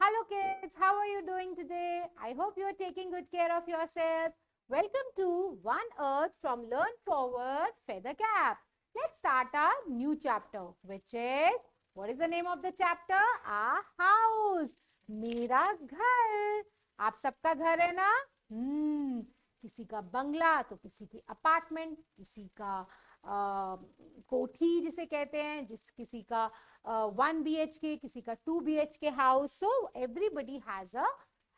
Hello kids, how are you doing today? I hope you are taking good care of yourself. Welcome to One Earth from Learn Forward Feather Cap. Let's start our new chapter, which is, what is the name of the chapter? A house. मेरा घर. आप सबका घर है ना? किसी का बंगला तो किसी की अपार्टमेंट, किसी का कोठी जिसे कहते हैं, किसी का 1 BHK, किसी का 2 BHK house. So everybody has a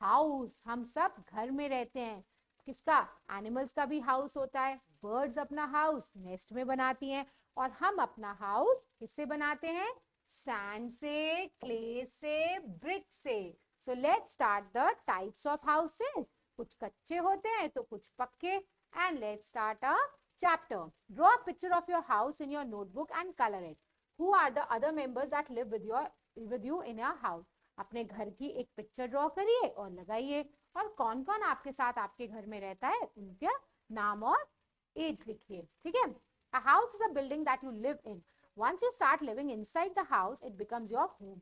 house. हम सब घर में रहते हैं. किसका? एनिमल्स का भी हाउस होता है. बर्ड्स अपना हाउस नेस्ट में बनाती हैं और हम अपना हाउस किससे बनाते हैं? सैंड से, क्ले से, ब्रिक से. So let's start the types of houses. कुछ कच्चे होते हैं तो कुछ पक्के. And let's start a chapter. Draw a picture of your house in your notebook and color it. Who are the other members that live with you in your house? अपने घर की एक पिक्चर ड्रॉ करिए और लगाइए. और कौन कौन आपके साथ आपके घर में रहता है उनके नाम और एज लिखिए. ठीक है. A house is a building that you live in. Once you start living inside the house, it becomes your home.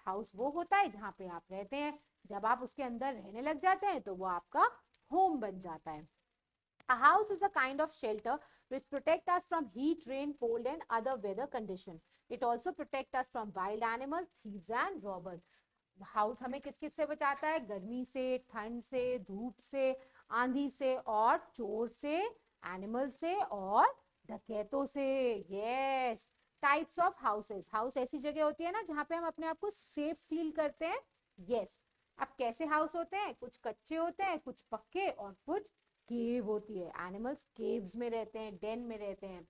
House वो होता है जहाँ पे आप रहते हैं. जब आप उसके अंदर रहने लग जाते हैं तो वो आपका होम बन जाता है. A house is a kind of shelter which protect us from heat, rain, cold and other weather condition. It also protect us from wild animals, thieves and robbers. House हमें किस किस से बचाता है? गर्मी से, ठंड से, धूप से, आंधी से और चोर से, एनिमल से और डकैतों से. Yes. Types of houses. House ऐसी जगह होती है ना जहाँ पे हम अपने आप को सेफ फील करते हैं. यस. अब कैसे हाउस होते हैं? कुछ कच्चे होते हैं, कुछ पक्के और कुछ केव होती है. एनिमल्स केव्स में रहते हैं, डेन में रहते हैं.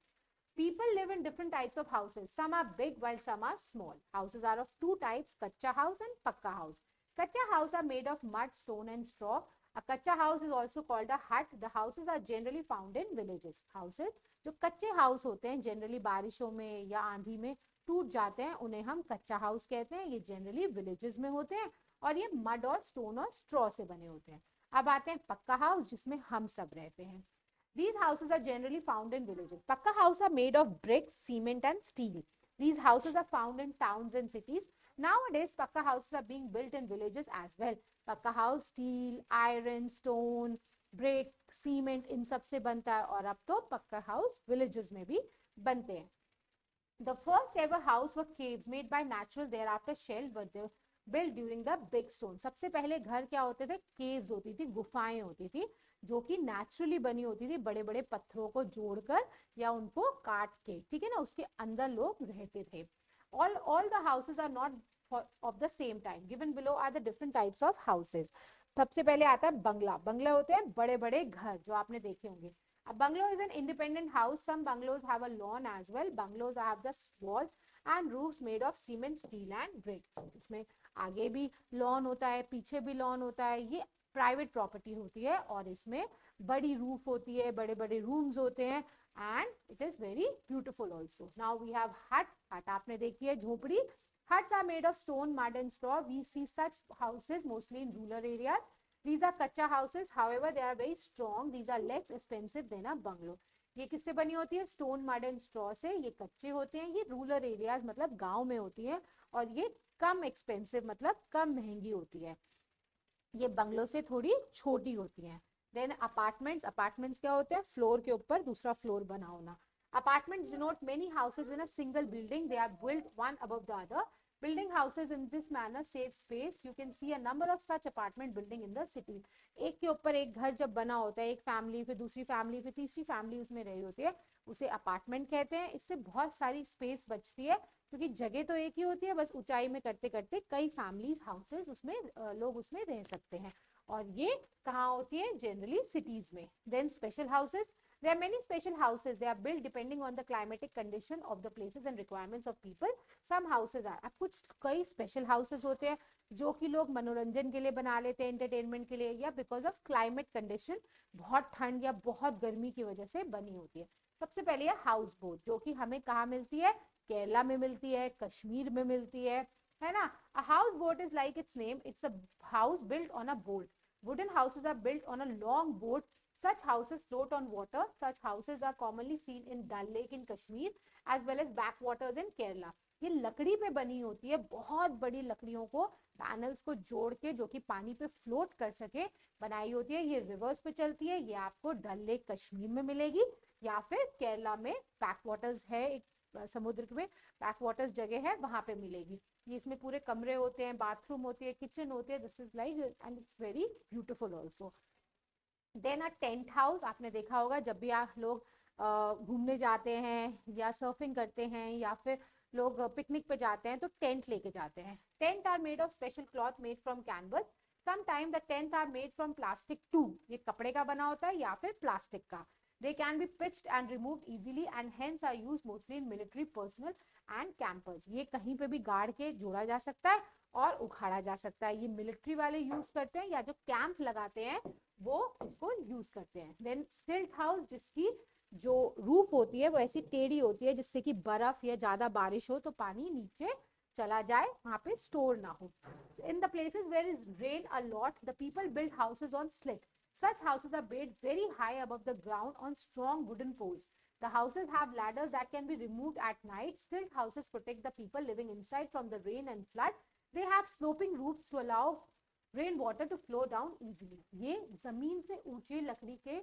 People live in different types of houses. Some are big while some are small. Houses are of two types, kacha house and pakka house. Kacha house are made of mud, stone and straw. A kacha house is also called a hut. The houses are generally found in villages. Houses जो कच्चे house होते हैं generally बारिशों में या आंधी में टूट जाते हैं, उन्हें हम कच्चा हाउस कहते हैं. ये जनरली विलेजेस में होते हैं और ये मड और स्टोन और स्ट्रॉ से बने होते हैं. अब आते हैं पक्का हाउस जिसमें हम सब रहते हैं. These houses are generally found in villages. Pakka houses are made of bricks, cement and steel. These houses are found in towns and cities. Nowadays, Pakka houses are being built in villages as well. Pakka house, steel, iron, stone, brick, cement इन सब से बनता है और अब तो पक्का house villages में भी बनते हैं. The first ever house were caves made by natural. Thereafter, shell were built during the big stone. सबसे पहले घर क्या होते थे? caves होती थी, गुफाएं होती थी जो कि नेचुरली बनी होती थी बड़े बड़े पत्थरों को जोड़कर या उनको काट के. ठीक है ना. उसके अंदर लोग रहते थे. all the houses are not of the same time. Given below are the different types of houses. सबसे पहले आता है बंगला. बंगला होते हैं बड़े बड़े घर जो आपने देखे होंगे. A bungalow is an independent house. Some bungalows have a lawn as well. Bungalows have the walls and roofs made of cement, steel and brick. इसमें आगे भी लॉन होता है, पीछे भी लॉन होता है. ये प्राइवेट प्रॉपर्टी होती है और इसमें बड़ी रूफ होती है, बड़े बड़े रूम्स होते हैं and it is very beautiful also. Now we have hut. Hut आपने देखी है, झोपड़ी. Huts are made of stone, mud and straw. We see such houses mostly in rural areas. These are kacha houses. However, they are very strong. These are less expensive than a bungalow. ये किससे बनी होती है? Stone, mud and straw से. ये कच्चे होते हैं. ये रूरल एरियाज मतलब गांव में होती है और ये कम एक्सपेंसिव मतलब कम महंगी होती है. ये बंगलो से थोड़ी छोटी होती हैं. Then apartments. अपार्टमेंट्स क्या होते हैं? फ्लोर के ऊपर दूसरा फ्लोर बना होना. Apartments denote many houses in a single building. They are built one above the other. Building houses in this manner save space. You can see a number of such apartment building in the city. एक के ऊपर एक घर जब बना होता है, एक फैमिली फिर दूसरी फैमिली फिर तीसरी फैमिली उसमें रही होती है, उसे अपार्टमेंट कहते हैं. इससे बहुत सारी स्पेस बचती है क्योंकि जगह तो एक ही होती है, बस ऊंचाई में करते करते कई फैमिलीज हाउसेस उसमें लोग उसमें रह सकते हैं. और ये कहाँ होती है? जनरली सिटीज में. Then special houses. There are many special houses. They are built depending on the climatic condition of the places and requirements of people. Some houses are. अब कुछ कई special houses होते हैं जो कि लोग मनोरंजन के लिए बना लेते हैं, entertainment के लिए या because of climate condition, बहुत ठंड या बहुत गर्मी की वजह से बनी होती है. सबसे पहले है हाउस बोट जो कि हमें कहाँ मिलती है? केरला में मिलती है, कश्मीर में मिलती है ना. A house boat is like its name. It's a house built on a boat. Wooden houses are built on a long boat. Such houses float on water. Such houses are commonly seen in Dal Lake in Kashmir as well as backwaters in Kerala. ये लकड़ी पे बनी होती है, बहुत बड़ी लकड़ियों को पैनल्स को जोड़ के जो कि पानी पे फ्लोट कर सके बनाई होती है। ये रिवर्स पे चलती है। ये आपको डल लेक कश्मीर में मिलेगी या फिर केरला में बैक वाटर्स है, एक समुद्र में बैक वाटर्स जगह है, वहां पे मिलेगी। ये इसमें पूरे कमरे होते हैं, बाथरूम होती है, किचन होती है। This is like and it's very beautiful also. Then a tent house, आपने देखा होगा जब भी आप लोग घूमने जाते हैं या सर्फिंग करते हैं या फिर लोग पिकनिक पे जाते हैं तो टेंट लेके जाते हैं। Tent are made of special cloth made from canvas. Sometime the tent are made from plastic too. ये कपड़े का बना होता है या फिर प्लास्टिक का। They can be pitched and removed easily and hence are used mostly in military personnel and campers. ये कहीं पे भी गाड़ के जोड़ा जा सकता है और उखाड़ा जा सकता है। ये मिलिट्री वाले यूज करते हैं या जो कैंप लगाते हैं वो इसको यूज करते हैं। देन स्टिल्ट हाउस, जिसकी जो रूफ होती है वो ऐसी टेढ़ी होती है जिससे कि बर्फ या ज्यादा बारिश हो तो पानी नीचे चला जाए, वहां पे स्टोर ना हो। In the places where is rain a lot the people build houses on slit. Such houses are built very high above the ground on strong wooden poles. The houses have ladders that can be removed at night. Stilt houses protect the people living inside from the rain and flood. They have sloping roofs to allow rain water to flow down easily. ये जमीन से ऊंचे लकड़ी के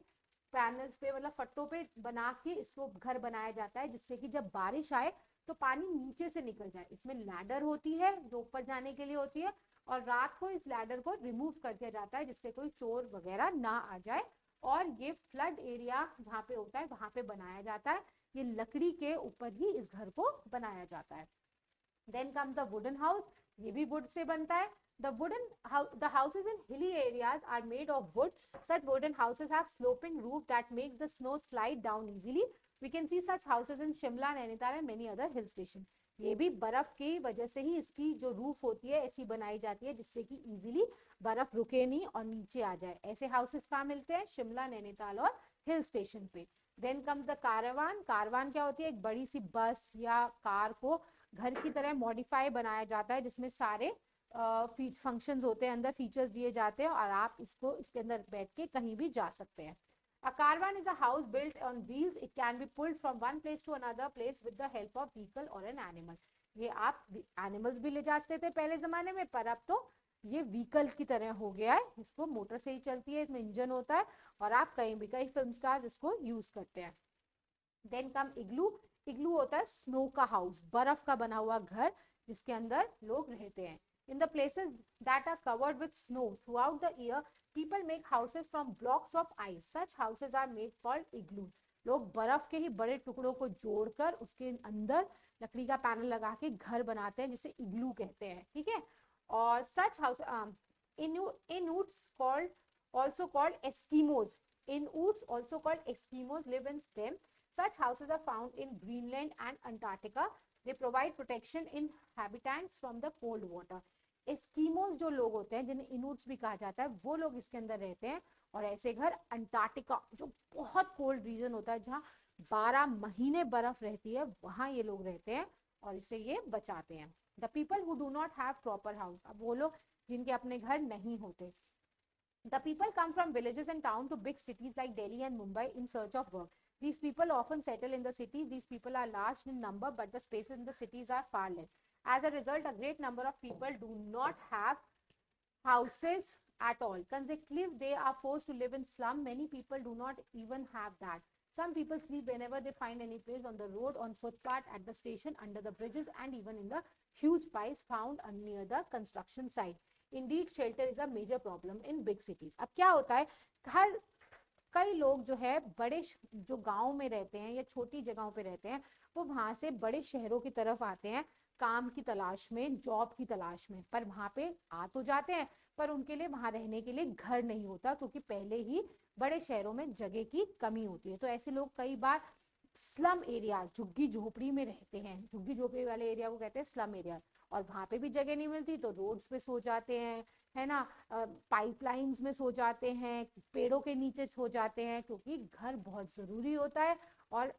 panels पे मतलब फट्टों पे बना के इसको घर बनाया जाता है जिससे कि जब बारिश आए तो पानी नीचे से निकल जाए। इसमें लैडर होती है जो ऊपर जाने के लिए होती है और रात को इस लैडर को रिमूव कर दिया जाता है जिससे कोई चोर वगैरह ना आ जाए। और ये फ्लड एरिया जहाँ पे होता है वहां पे बनाया जाता है। ये लकड़ी के ऊपर ही इस घर को बनाया जाता है। Then comes the wooden house, ये भी वुड से बनता है। The houses in hilly areas are made of wood. Such wooden houses have sloping roof that make the snow slide down easily. We can see such houses in Shimla, Nainital and many other hill stations. ये भी बर्फ की वजह से ही इसकी जो roof होती है ऐसी बनाई जाती है जिससे कि इजीली बर्फ रुके नहीं और नीचे आ जाए। ऐसे हाउसेस कहाँ मिलते हैं? शिमला, नैनीताल और हिल स्टेशन पे। Then comes the Karwan. Karwan क्या होती है? एक बड़ी सी बस या कार को घर की तरह मॉडिफाई बनाया जाता है जिसमें सारे फंक्शंस होते हैं, अंदर फीचर्स दिए जाते हैं और आप इसको इसके अंदर बैठ के कहीं भी जा सकते हैं। A caravan is a house built on wheels. It can be pulled from one place to another place with the help of vehicle or an animal. ये आप एनिमल्स भी ले जाते थे पहले जमाने में, पर अब तो ये व्हीकल की तरह हो गया है। इसको मोटर से ही चलती है, इसमें इंजन होता है और आप कहीं भी, कई फिल्म स्टार्स इसको यूज करते हैं। देन कम इग्लू। इग्लू होता है स्नो का हाउस, बर्फ का बना हुआ घर जिसके अंदर लोग रहते हैं। In the places that are covered with snow throughout the year, people make houses from blocks of ice. Such houses are made called igloo. लोग बर्फ के ही बड़े टुकड़ों को जोड़कर उसके अंदर लकड़ी का पैनल लगा के घर बनाते हैं जिसे इग्लू कहते हैं, ठीक है। और such house Inuits called also called Eskimos. Inuits also called Eskimos live in them. Such houses are found in Greenland and Antarctica. They provide protection in habitats from the cold water. एस्कीमोस जो लोग होते हैं जिन्हें इनूट्स भी कहा जाता है वो लोग इसके अंदर रहते हैं। और ऐसे घर अंटार्कटिका जो बहुत कोल्ड रीजन होता है जहाँ 12 महीने बर्फ रहती है वहां ये लोग रहते हैं और इसे ये बचाते हैं। The people who do not have proper house, अब वो लोग जिनके अपने घर नहीं होते। The people come from villages and towns to big cities like Delhi and Mumbai in search of work. These people often settle in the city. These people are large in number, but the spaces in the cities are far less. As a result, a great number of people do not have houses at all. Consequently, they are forced to live in slum. Many people do not even have that. Some people sleep whenever they find any place, on the road, on footpath, at the station, under the bridges, and even in the huge piles found near the construction site. Indeed, shelter is a major problem in big cities. अब क्या होता है, हर कई लोग जो है बड़े जो गांव में रहते हैं या छोटी जगहों पे रहते हैं वो वहां से बड़े शहरों की तरफ आते हैं काम की तलाश में, जॉब की तलाश में, पर वहां पे आ तो जाते हैं पर उनके लिए वहां रहने के लिए घर नहीं होता क्योंकि पहले ही बड़े शहरों में जगह की कमी होती है। तो ऐसे लोग कई बार स्लम एरिया, झुग्गी झोपड़ी में रहते हैं। झुग्गी झोपड़ी वाले एरिया को कहते हैं स्लम एरिया। और वहां पे भी जगह नहीं मिलती तो रोड्स पे सो जाते हैं, है ना, पाइपलाइंस में सो जाते हैं, पेड़ों के नीचे सो जाते हैं क्योंकि घर बहुत जरूरी होता है। और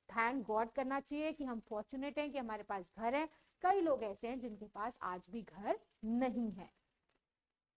थैंक गॉड करना चाहिए कि हम फॉर्चुनेट हैं कि हमारे पास घर है। कई लोग ऐसे हैं जिनके पास आज भी घर नहीं है।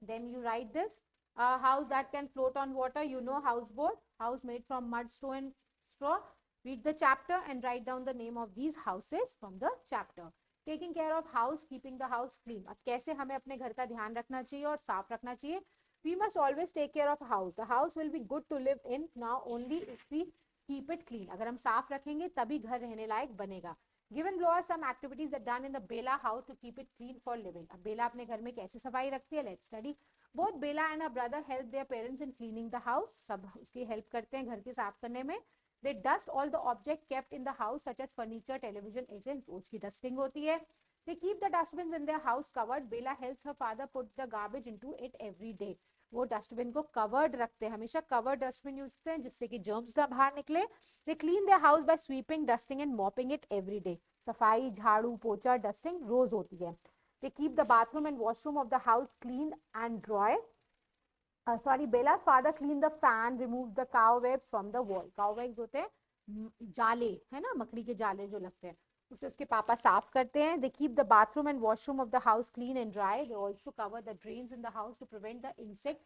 Then you write this, a house that can float on water, you know, houseboat, house made from mud, stone and straw. Read the chapter and write down the name of these houses from the chapter. Taking care of house, keeping the house clean. अब कैसे हमें अपने घर का ध्यान रखना चाहिए और साफ रखना चाहिए? We must always take care of house. The house will be good to live in now only if we keep it clean. अगर हम साफ रखेंगे तभी घर रहने लायक बनेगा। Given below are some activities that done in the Bela house to keep it clean for living. अब बेला अपने घर में कैसे सफाई रखती है? Let's study. Both Bela and her brother help their parents in cleaning the house. सब उसकी हेल्प करते हैं घर के साफ करने में. They dust all the objects kept in the house such as furniture, television, etc. रोज की डस्टिंग होती है. They keep the dustbins in their house covered. Bela helps her father put the garbage into it every day. वो dustbin को covered रखते हैं, हमेशा covered dustbin use करते हैं जिससे कि जर्म्स ना बाहर निकले. They clean their house by sweeping, dusting and mopping it every day. सफाई, झाड़ू, पोछा, डस्टिंग रोज होती है. They keep the bathroom and washroom of the house clean and dry. Bella's father cleaned the fan, removed the cobwebs from the wall. Cobwebs होते हैं जाले, है ना, मकड़ी के जाले जो लगते हैं, उसे उसके पापा साफ करते हैं. They keep the bathroom and washroom of the house clean and dry. They also cover the drains in the house to prevent the insect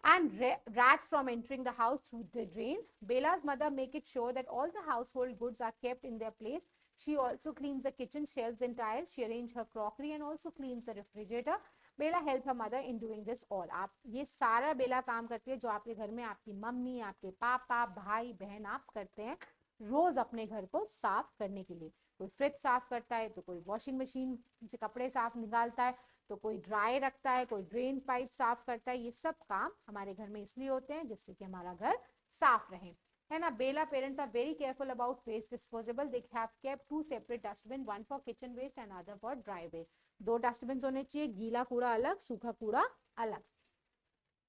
and rats from entering the house through the drains. Bella's mother make it sure that all the household goods are kept in their place. She also cleans the kitchen shelves and tiles. She arranges her crockery and also cleans the refrigerator. Bela help her mother in doing this all. आप ये सारा बेला काम करती है जो आपके घर में आपकी मम्मी, आपके पापा, भाई बहन आप करते हैं रोज अपने घर को साफ करने के लिए. कोई फ्रिज साफ करता है, तो कोई वॉशिंग मशीन से कपड़े साफ निकालता है, तो कोई ड्राई रखता है, कोई ड्रेन पाइप साफ करता है. ये सब काम हमारे घर में इसलिए होते हैं जिससे कि हमारा घर साफ रहे, है ना. Bela parents are very careful about waste disposable. They have kept 2 separate dustbin, one for kitchen waste and other for dry waste. 2 dustbin होने चाहिए, गीला कूड़ा अलग, सूखा कूड़ा अलग.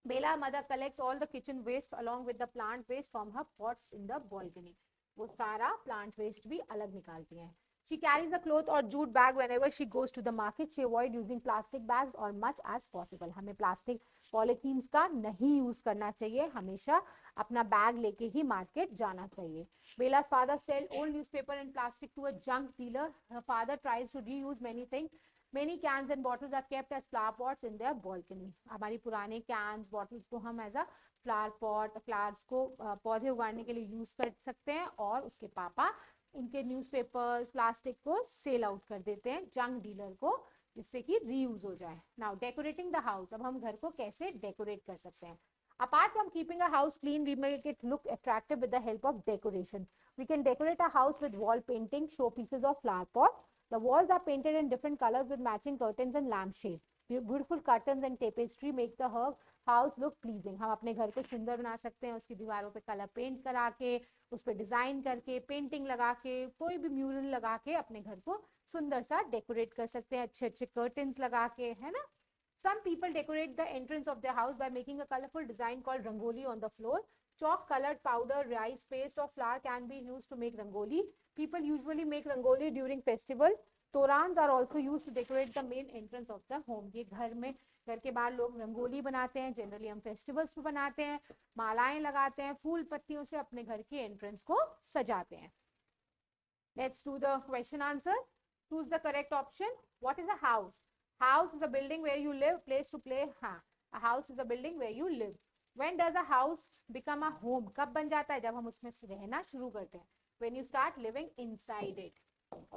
Bela mother collects all the kitchen waste along with the plant waste from her pots in the balcony. वो सारा प्लांट वेस्ट भी अलग निकालती हैं. She carries a cloth or jute bag whenever she goes to the market. She avoid using plastic bags or much as possible. हमें plastic polythenes का नहीं use करना चाहिए, हमेशा अपना बैग लेके ही मार्केट जाना चाहिए. Bela's father sell old newspaper and plastic to a junk dealer. Her father tries to reuse many things. Many cans and bottles are kept as flower pots in their balcony. हमारी पुराने cans, bottles को हम as a flower pot, flowers को पौधे उगाने के लिए use कर सकते हैं. और उसके पापा उनके न्यूज़पेपर, प्लास्टिक को सेल आउट कर देते हैं जंक डीलर को, जिससे कि रीयूज हो जाए. Now decorating the house. अब हम घर को कैसे डेकोरेट कर सकते हैं? Apart from keeping a house clean, we make it look attractive with the help of decoration. We can decorate a house with wall painting, show pieces of flower pots. The walls are painted in different colors with matching curtains and lampshades. Beautiful curtains and tapestry make the house look pleasing. हम अपने घर को सुंदर बना सकते हैं उसकी दीवारों पे कलर पेंट करा के, उस पर डिजाइन करके, पेंटिंग लगा के, कोई भी म्यूरल लगा के अपने घर को सुंदर सा डेकोरेट कर सकते हैं, अच्छे अच्छे कर्टन्स लगा के, है ना. Some people decorate the entrance of their house by making a colorful design called rangoli on the floor. Chalk colored powder, rice paste or flour can be used to make rangoli. People usually make rangoli during festival. Torans are also used to decorate the main entrance of the home. ये घर में, घर के बाहर लोग रंगोली बनाते हैं. Generally हम फेस्टिवल्स पे बनाते हैं, मालाएं लगाते हैं, फूल पत्तियों से अपने घर के एंट्रेंस को सजाते हैं. Let's do the question answers. Choose the correct option. What is a house? House is a building where you live, place to play. हाँ, a house is a building where you live. When does a house become a home? कब बन जाता है? जब हम उसमें रहना शुरू करते हैं. When you start living inside it.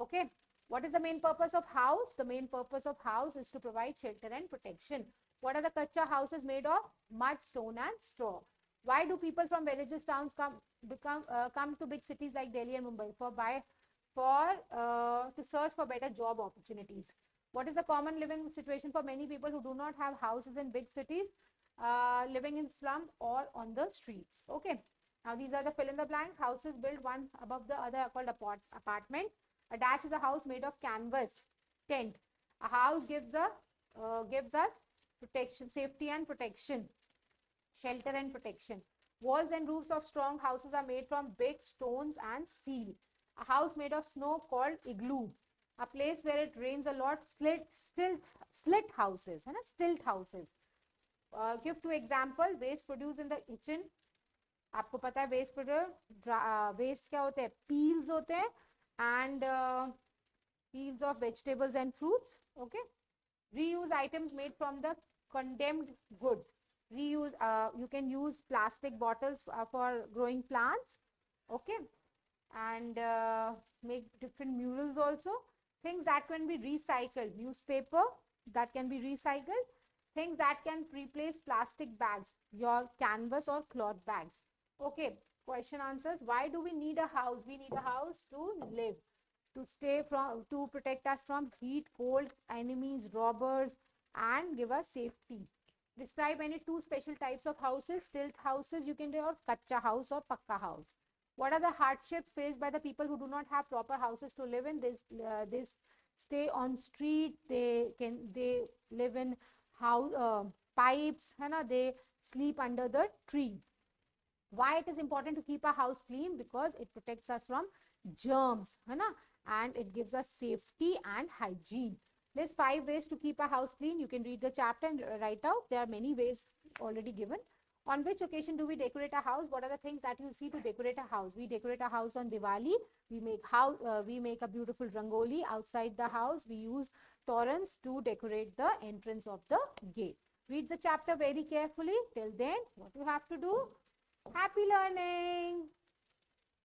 Okay. What is the main purpose of house? The main purpose of house is to provide shelter and protection. What are the kacha houses made of? Mud, stone and straw. Why do people from villages, towns come to big cities like Delhi and Mumbai to search for better job opportunities? What is a common living situation for many people who do not have houses in big cities, living in slum or on the streets? Okay. Now these are the fill in the blanks. Houses built one above the other are called apartments. A dash is a house made of canvas, tent. A house gives us protection, safety and protection, shelter and protection. Walls and roofs of strong houses are made from big stones and steel. A house made of snow called igloo. A place where it rains a lot, slit houses, है ना, stilt houses. Give two example. Waste produced in the kitchen. आपको पता है waste क्या होते हैं? Peels होते हैं and peels of vegetables and fruits. Okay. Reuse items made from the condemned goods. Reuse. You can use plastic bottles for growing plants. Okay. And make different murals also. Things that can be recycled, newspaper that can be recycled, things that can replace plastic bags, your canvas or cloth bags. Okay, question answers. Why do we need a house? We need a house to live, to stay from, to protect us from heat, cold, enemies, robbers, and give us safety. Describe any two special types of houses, stilt houses you can do, or kacha house or pakka house. What are the hardships faced by the people who do not have proper houses to live in? This stay on street, they live in house pipes, है ना, they sleep under the tree. Why it is important to keep a house clean? Because it protects us from germs, है ना, and it gives us safety and hygiene. There's 5 ways to keep a house clean. You can read the chapter and write out. There are many ways already given. On which occasion do we decorate a house? What are the things that you see to decorate a house? We decorate a house on Diwali. We make a beautiful rangoli outside the house. We use torrents to decorate the entrance of the gate. Read the chapter very carefully. Till then, what you have to do? Happy learning!